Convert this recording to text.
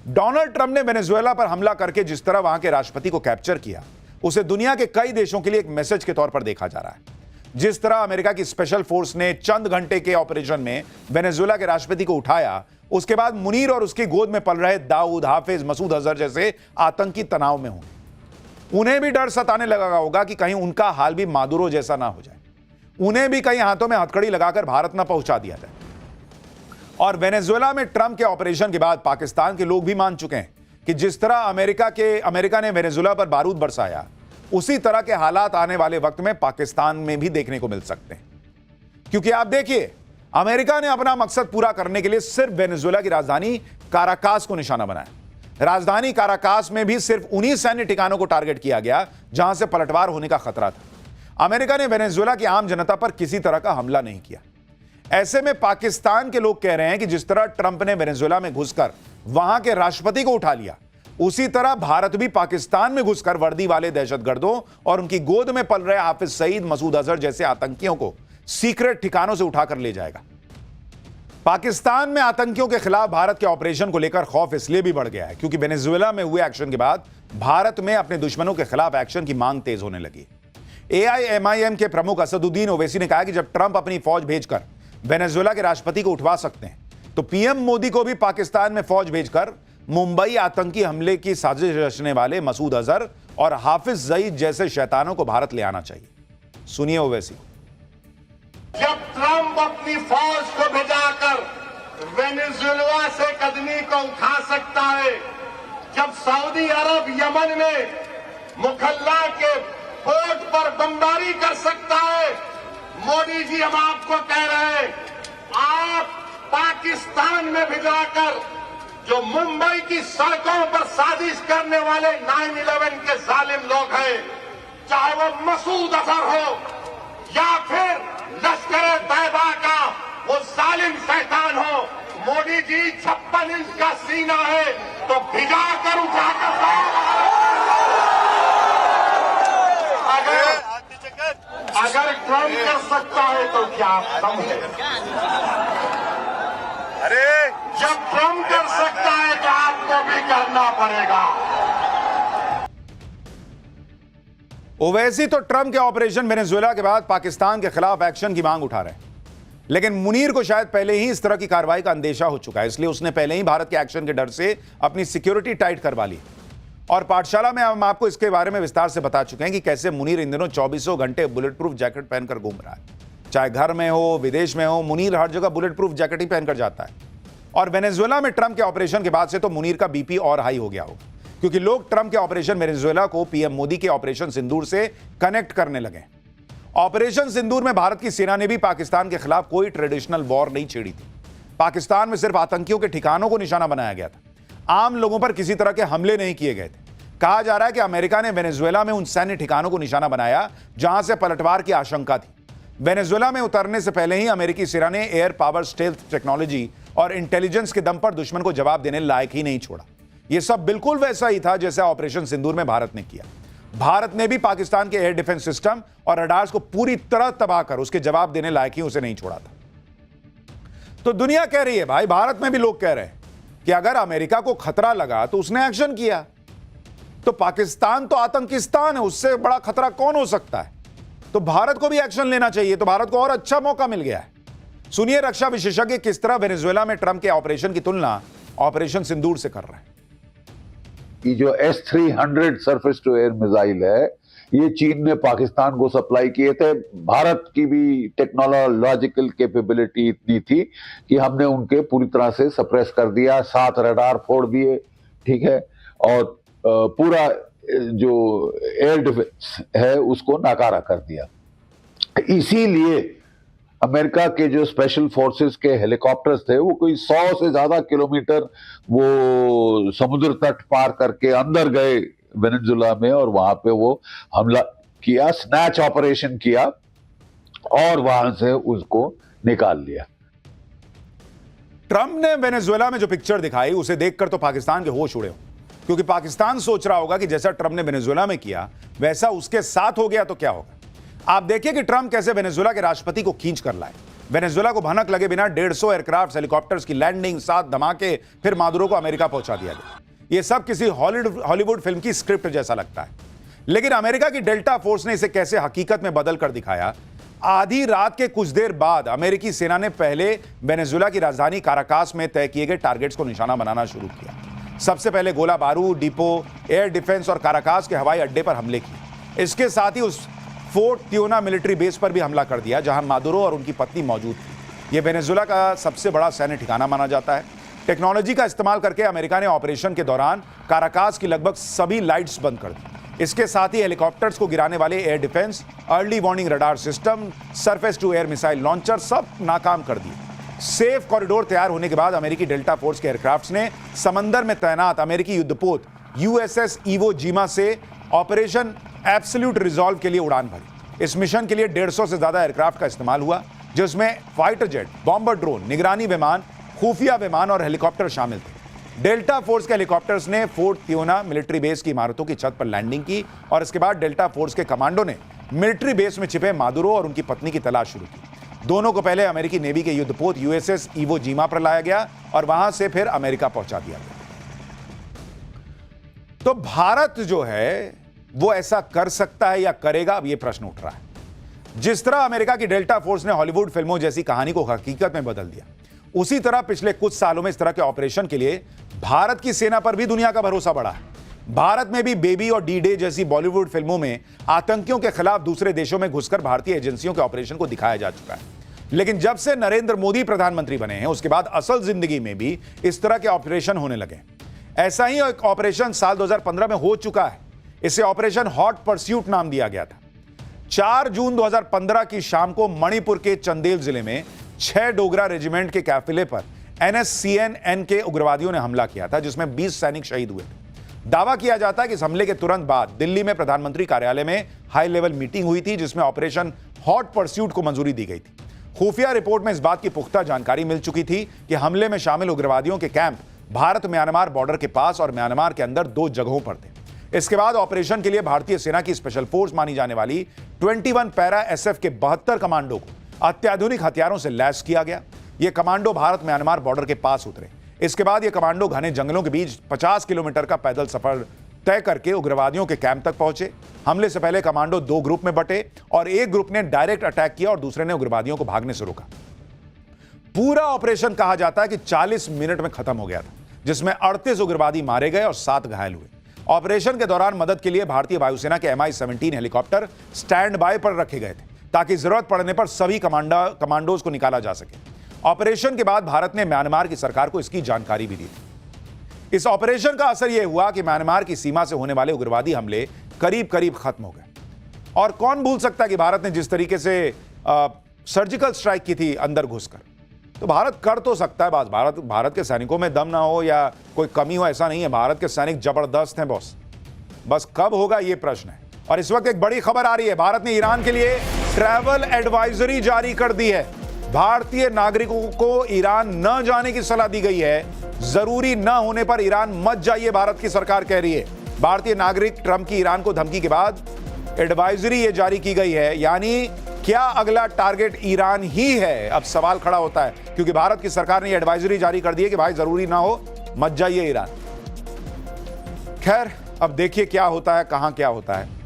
Donald Trump ने Venezuela पर हमला करके जिस तरह वहां के राष्ट्रपति को कैप्चर किया, उसे दुनिया के कई देशों के लिए एक मैसेज के तौर पर देखा जा रहा है। जिस तरह अमेरिका की स्पेशल फोर्स ने चंद घंटे के ऑपरेशन में वेनेजुएला के राष्ट्रपति को उठाया, उसके बाद मुनीर और उसकी गोद में पल रहे दाऊद, हाफिज, मसूद अजहर जैसे आतंकी तनाव में होंगे। उन्हें भी डर सताने लगा होगा कि कहीं उनका हाल भी मादुरो जैसा ना हो जाए, उन्हें भी कहीं हाथों में हथकड़ी लगाकर भारत ना पहुंचा दिया जाए। और वेनेजुएला में ट्रंप के ऑपरेशन के बाद पाकिस्तान के लोग भी मान चुके हैं कि जिस तरह अमेरिका ने वेनेजुएला पर बारूद बरसाया, उसी तरह के हालात आने वाले वक्त में पाकिस्तान में भी देखने को मिल सकते हैं। क्योंकि आप देखिए, अमेरिका ने अपना मकसद पूरा करने के लिए सिर्फ वेनेजुएला की राजधानी काराकास को निशाना बनाया। राजधानी काराकास में भी सिर्फ उन्हीं सैन्य ठिकानों को टारगेट किया गया जहां से पलटवार होने का खतरा था। अमेरिका ने वेनेजुएला की आम जनता पर किसी तरह का हमला नहीं किया। ऐसे में पाकिस्तान के लोग कह रहे हैं कि जिस तरह ट्रंप ने वेनेजुएला में घुसकर वहां के राष्ट्रपति को उठा लिया, उसी तरह भारत भी पाकिस्तान में घुसकर वर्दी वाले दहशतगर्दों और उनकी गोद में पल रहे हाफिज सईद, मसूद अजहर जैसे आतंकियों को सीक्रेट ठिकानों से उठाकर ले जाएगा। पाकिस्तान में आतंकियों के खिलाफ भारत के ऑपरेशन को लेकर खौफ इसलिए भी बढ़ गया है क्योंकि वेनेजुएला में हुए एक्शन के बाद भारत में अपने दुश्मनों के खिलाफ एक्शन की मांग तेज होने लगी। AIMIM के प्रमुख असदुद्दीन ओवैसी ने कहा कि जब ट्रंप अपनी फौज भेजकर वेनेजुएला के राष्ट्रपति को उठवा सकते हैं, तो पीएम मोदी को भी पाकिस्तान में फौज भेजकर मुंबई आतंकी हमले की साजिश रचने वाले मसूद अजहर और हाफिज सईद जैसे शैतानों को भारत ले आना चाहिए। सुनिए ओवैसी। जब ट्रंप अपनी फौज को भिजाकर वेनेजुएला से कदमी को उठा सकता है, जब सऊदी अरब यमन में मुखल्ला के पोर्ट पर बमबारी कर सकता है, मोदी जी हम आपको कह रहे हैं, आप पाकिस्तान में भिजाकर जो मुंबई की सड़कों पर साजिश करने वाले 9/11 के जालिम लोग हैं, चाहे वो मसूद अजहर हो या फिर लश्कर तैयबा का वो जालिम शैतान हो, मोदी जी 56 इंच का सीना है तो भिजाकर उठाकर अगर ट्रंप कर सकता है तो क्या आप कम है? अरे जब ट्रंप कर सकता है तो आपको भी करना पड़ेगा। ओवैसी तो ट्रंप के ऑपरेशन वेनेजुएला के बाद पाकिस्तान के खिलाफ एक्शन की मांग उठा रहे हैं, लेकिन मुनीर को शायद पहले ही इस तरह की कार्रवाई का अंदेशा हो चुका है, इसलिए उसने पहले ही भारत के एक्शन के डर से अपनी सिक्योरिटी टाइट करवा ली। और पाठशाला में हम आपको इसके बारे में विस्तार से बता चुके हैं कि कैसे मुनीर इन दिनों 24 घंटे बुलेट प्रूफ जैकेट पहनकर घूम रहा है। चाहे घर में हो, विदेश में हो, मुनीर हर जगह बुलेट प्रूफ जैकेट ही पहनकर जाता है। और वेनेजुएला में ट्रंप के ऑपरेशन के बाद से तो मुनीर का बीपी और हाई हो गया होगा, क्योंकि लोग ट्रंप के ऑपरेशन वेनेजुएला को पीएम मोदी के ऑपरेशन सिंदूर से कनेक्ट करने लगे। ऑपरेशन सिंदूर में भारत की सेना ने भी पाकिस्तान के खिलाफ कोई ट्रेडिशनल वॉर नहीं छेड़ी थी। पाकिस्तान में सिर्फ आतंकियों के ठिकानों को निशाना बनाया गया था, आम लोगों पर किसी तरह के हमले नहीं किए गए थे। कहा जा रहा है कि अमेरिका ने वेनेजुएला में उन सैन्य ठिकानों को निशाना बनाया जहां से पलटवार की आशंका थी। वेनेजुएला में उतरने से पहले ही अमेरिकी सेना ने एयर पावर स्टेल्थ टेक्नोलॉजी और इंटेलिजेंस के दम पर दुश्मन को जवाब देने लायक ही नहीं छोड़ा। यह सब बिल्कुल वैसा ही था जैसा ऑपरेशन सिंदूर में भारत ने किया। भारत ने भी पाकिस्तान के एयर डिफेंस सिस्टम और रडार्स को पूरी तरह तबाह कर उसके जवाब देने लायक ही उसे नहीं छोड़ा था। तो दुनिया कह रही है भाई, भारत में भी लोग कह रहे हैं कि अगर अमेरिका को खतरा लगा तो उसने एक्शन किया, तो पाकिस्तान तो आतंकिस्तान है, उससे बड़ा खतरा कौन हो सकता है? तो भारत को भी एक्शन लेना चाहिए। तो भारत को और अच्छा मौका मिल गया है। सुनिए रक्षा विशेषज्ञ किस तरह वेनेजुएला में ट्रंप के ऑपरेशन की तुलना ऑपरेशन सिंदूर से कर रहे हैं। ये जो S-300 surface to air missile है, ये चीन ने पाकिस्तान को सप्लाई किए थे। भारत की भी टेक्नोलॉजिकल कैपेबिलिटी इतनी थी कि हमने उनके पूरी तरह से सप्रेस कर दिया, 7 रडार फोड़ दिए, ठीक है, और पूरा जो एयर डिफेंस है उसको नाकारा कर दिया। इसीलिए अमेरिका के जो स्पेशल फोर्सेस के हेलीकॉप्टर्स थे वो कोई 100 से ज्यादा किलोमीटर वो समुद्र तट पार करके अंदर गए वेनेजुएला में, और वहां पे वो हमला किया, स्नैच ऑपरेशन किया और वहां से उसको निकाल लिया। ट्रंप ने वेनेजुएला में जो पिक्चर दिखाई उसे देखकर तो पाकिस्तान के होश उड़े हो, क्योंकि पाकिस्तान सोच रहा होगा कि जैसा ट्रंप ने वेनेजुएला में किया वैसा उसके साथ हो गया तो क्या होगा। आप देखिए कि ट्रंप कैसे वेनेजुएला के राष्ट्रपति को खींच कर लाए। वेनेजुएला को भनक लगे बिना 150 एयरक्राफ्ट हेलीकॉप्टर्स की लैंडिंग, 7 धमाके, फिर मादुरो को अमेरिका पहुंचा दिया गया। यह सब किसी हॉलीवुड फिल्म की स्क्रिप्ट जैसा लगता है। लेकिन अमेरिका की डेल्टा फोर्स ने इसे कैसे हकीकत में बदल कर दिखाया। आधी रात के कुछ देर बाद अमेरिकी सेना ने पहले वेनेजुएला की राजधानी काराकास में तय किए गए टारगेट्स को निशाना बनाना शुरू किया। सबसे पहले गोला बारूद, डिपो, एयर डिफेंस और काराकास के हवाई अड्डे पर हमले किए। इसके साथ ही उस फोर्ट त्योना मिलिट्री बेस पर भी हमला कर दिया जहां मादुरो और उनकी पत्नी मौजूद थी। यह वेनेजुएला का सबसे बड़ा सैन्य ठिकाना माना जाता है। टेक्नोलॉजी का इस्तेमाल करके अमेरिका ने ऑपरेशन के दौरान काराकास की लगभग सभी लाइट्स बंद कर दी। इसके साथ ही हेलीकॉप्टर्स को गिराने वाले air defence, early warning radar system, surface to air missile launcher सब नाकाम कर दिए। सेफ कॉरिडोर तैयार होने के बाद अमेरिकी डेल्टा फोर्स के एयरक्राफ्ट्स ने समंदर में तैनात अमेरिकी युद्धपोत यूएसएस इवो जिमा से ऑपरेशन एब्सोल्यूट रिजॉल्व के लिए उड़ान भरी। इस मिशन के लिए 150 से ज्यादा एयरक्राफ्ट का इस्तेमाल हुआ, जिसमें फाइटर जेट, बॉम्बर ड्रोन, निगरानी विमान, खुफिया विमान और हेलीकॉप्टर शामिल थे। डेल्टा फोर्स के हेलीकॉप्टर्स ने फोर्ट त्योना मिलिट्री बेस की इमारतों की छत पर लैंडिंग की और इसके बाद डेल्टा फोर्स के कमांडो ने मिलिट्री बेस में छिपे मादुरो और उनकी पत्नी की तलाश शुरू की। दोनों को पहले अमेरिकी नेवी के युद्धपोत यूएसएस इवो जिमा पर लाया गया और वहां से फिर अमेरिका पहुंचा दिया गया। तो भारत जो है वो ऐसा कर सकता है या करेगा, अब यह प्रश्न उठ रहा है। जिस तरह अमेरिका की डेल्टा फोर्स ने हॉलीवुड फिल्मों जैसी कहानी को हकीकत में बदल दिया, उसी तरह पिछले कुछ सालों में इस तरह के ऑपरेशन के लिए भारत की सेना पर भी दुनिया का भरोसा बढ़ा है। भारत में भी बेबी और डी डे जैसी बॉलीवुड फिल्मों में आतंकियों के खिलाफ दूसरे देशों में घुसकर भारतीय एजेंसियों के ऑपरेशन को दिखाया जा चुका है। लेकिन जब से नरेंद्र मोदी प्रधानमंत्री बने हैं, उसके बाद असल जिंदगी में भी इस तरह के ऑपरेशन होने लगे। ऐसा ही एक ऑपरेशन साल 2015 में हो चुका है। इसे ऑपरेशन हॉट परस्यूट नाम दिया गया था। 4 जून 2015 की शाम को मणिपुर के चंदेल जिले में 6 डोगरा रेजिमेंट के काफिले पर NSCN के उग्रवादियों ने हमला किया था, जिसमें 20 सैनिक शहीद हुए थे। दावा किया जाता है कि इस हमले के तुरंत बाद दिल्ली में प्रधानमंत्री कार्यालय में हाई लेवल मीटिंग हुई थी, जिसमें ऑपरेशन हॉट परस्यूट को मंजूरी दी गई थी। खुफिया रिपोर्ट में इस बात की पुख्ता जानकारी मिल चुकी थी कि हमले में शामिल उग्रवादियों के कैंप भारत म्यांमार बॉर्डर के पास और म्यांमार के अंदर 2 जगहों पर थे। इसके बाद ऑपरेशन के लिए भारतीय सेना की स्पेशल फोर्स मानी जाने वाली 21 पैरा SF के 72 कमांडो को अत्याधुनिक हथियारों से लैस किया गया। ये कमांडो भारत म्यांमार बॉर्डर के पास उतरे। इसके बाद ये कमांडो घने जंगलों के बीच 50 किलोमीटर का पैदल सफर तय करके उग्रवादियों के कैंप तक पहुंचे। हमले से पहले कमांडो 2 ग्रुप में बंटे और एक ग्रुप ने डायरेक्ट अटैक किया और दूसरे ने उग्रवादियों को भागने से रोका। पूरा ऑपरेशन कहा जाता है कि 40 मिनट में खत्म हो गया था, जिसमें 38 उग्रवादी मारे गए और 7 घायल हुए। ऑपरेशन के दौरान मदद के लिए भारतीय वायुसेना के MI-17 हेलीकॉप्टर स्टैंड बाय पर रखे गए थे, ताकि जरूरत पड़ने पर सभी कमांडोज को निकाला जा सके। ऑपरेशन के बाद भारत ने म्यांमार की सरकार को इसकी जानकारी भी दी थी। इस ऑपरेशन का असर यह हुआ कि म्यांमार की सीमा से होने वाले उग्रवादी हमले करीब करीब खत्म हो गए। और कौन भूल सकता है कि भारत ने जिस तरीके से सर्जिकल स्ट्राइक की थी अंदर घुसकर, तो भारत कर तो सकता है। भारत के सैनिकों में दम ना हो या कोई कमी हो, ऐसा नहीं है। भारत के सैनिक जबरदस्त हैं बॉस, बस कब होगा ये प्रश्न है। और इस वक्त एक बड़ी खबर आ रही है, भारत ने ईरान के लिए ट्रैवल एडवाइजरी जारी कर दी है। भारतीय नागरिकों को ईरान न जाने की सलाह दी गई है। जरूरी न होने पर ईरान मत जाइए, भारत की सरकार कह रही है। भारतीय नागरिक ट्रंप की ईरान को धमकी के बाद एडवाइजरी ये जारी की गई है, यानी क्या अगला टारगेट ईरान ही है? अब सवाल खड़ा होता है, क्योंकि भारत की सरकार ने एडवाइजरी जारी कर दी है कि भाई जरूरी ना हो मत जाइए ईरान। खैर, अब देखिए क्या होता है, कहां क्या होता है।